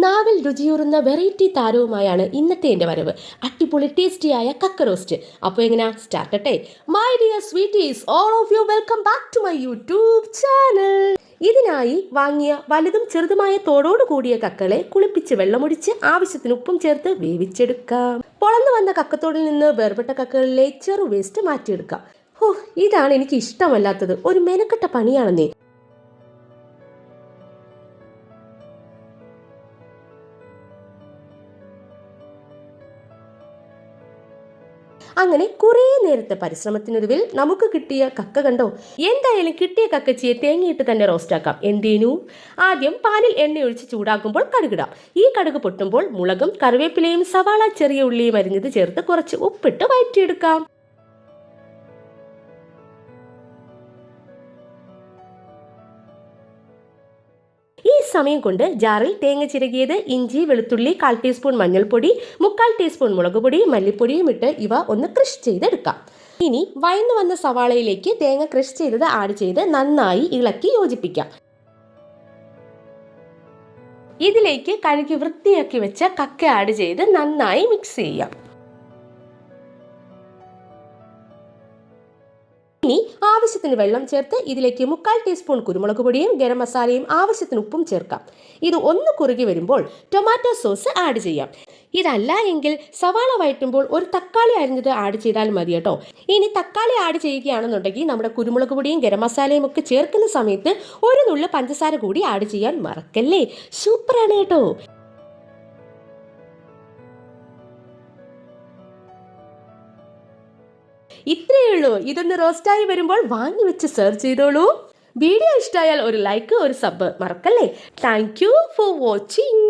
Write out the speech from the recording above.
നാവിൽ രുചിയൂറുന്ന വെറൈറ്റി താരവുമായാണ് ഇന്നത്തെ എൻ്റെ വരവ്. അടിപൊളി ടേസ്റ്റിയായ കക്ക റോസ്റ്റ്. അപ്പോൾ എങ്ങനെയാ സ്റ്റാർട്ടട്ടെ? My dear sweeties, all of you welcome back to my YouTube channel. ഇതിനായി വാങ്ങിയ വലുതും ചെറുതുമായ തോടോട് കൂടിയ കക്കളെ കുളിപ്പിച്ച് വെള്ളമൊടിച്ച് ആവശ്യത്തിന് ഉപ്പും ചേർത്ത് വേവിച്ചെടുക്കാം. പൊളന്നു വന്ന കക്കത്തോടിൽ നിന്ന് വേർപെട്ട കക്കകളിലെ ചെറു വേസ്റ്റ് മാറ്റിയെടുക്കാം. ഇതാണ് എനിക്ക് ഇഷ്ടമല്ലാത്തത്. ഒരു മെനക്കെട്ട പണിയാണെന്നേ. അങ്ങനെ കുറേ നേരത്തെ പരിശ്രമത്തിനൊടുവിൽ നമുക്ക് കിട്ടിയ കക്ക കണ്ടോ. എന്തായാലും കിട്ടിയ കക്കച്ചിയെ തേങ്ങയിട്ട് തന്നെ റോസ്റ്റാക്കാം. എന്തേനു? ആദ്യം പാനിൽ എണ്ണയൊഴിച്ച് ചൂടാക്കുമ്പോൾ കടുകിടാം. ഈ കടുക് പൊട്ടുമ്പോൾ മുളകും കറിവേപ്പിലയും സവാള ചെറിയ ഉള്ളിയും അരിഞ്ഞത് ചേർത്ത് കുറച്ച് ഉപ്പിട്ട് വഴറ്റിയെടുക്കാം. ഈ സമയം കൊണ്ട് ജാറിൽ തേങ്ങ ചിരകിയത്, ഇഞ്ചി, വെളുത്തുള്ളി, 1/4 ടീസ്പൂൺ മഞ്ഞൾപ്പൊടി, 3/4 ടീസ്പൂൺ മുളക് പൊടി, മല്ലിപ്പൊടിയും ഇട്ട് ഇവ ഒന്ന് ക്രഷ് ചെയ്തെടുക്കാം. ഇനി വഴന്നു വന്ന സവാളയിലേക്ക് തേങ്ങ ക്രഷ് ചെയ്തത് ആഡ് ചെയ്ത് നന്നായി ഇളക്കി യോജിപ്പിക്കാം. ഇതിലേക്ക് കഴുകി വൃത്തിയാക്കി വെച്ച കക്ക ആഡ് ചെയ്ത് നന്നായി മിക്സ് ചെയ്യാം. ഇനി ആവശ്യത്തിന് വെള്ളം ചേർത്ത് ഇതിലേക്ക് 3/4 ടീസ്പൂൺ കുരുമുളക് പൊടിയും ഗരം മസാലയും ആവശ്യത്തിന് ഉപ്പും ചേർക്കാം. ഇത് ഒന്ന് കുറുകി വരുമ്പോൾ ടൊമാറ്റോ സോസ് ആഡ് ചെയ്യാം. ഇതല്ല എങ്കിൽ സവാള വഴറ്റുമ്പോൾ ഒരു തക്കാളി അരിഞ്ഞത് ആഡ് ചെയ്താൽ മതി കേട്ടോ. ഇനി തക്കാളി ആഡ് ചെയ്യുകയാണെന്നുണ്ടെങ്കിൽ നമ്മുടെ കുരുമുളക് പൊടിയും ഗരം മസാലയും ഒക്കെ ചേർക്കുന്ന സമയത്ത് ഒരു നുള്ളു പഞ്ചസാര കൂടി ആഡ് ചെയ്യാൻ മറക്കല്ലേ. സൂപ്പറാണ് കേട്ടോ. ഇത്രയേ ഉള്ളൂ. ഇതൊന്ന് റോസ്റ്റായി വരുമ്പോൾ വാങ്ങി വെച്ച് സെർവ് ചെയ്തോളൂ. വീഡിയോ ഇഷ്ടമായാൽ ഒരു ലൈക്ക്, ഒരു സബ് മറക്കല്ലേ. Thank you for watching.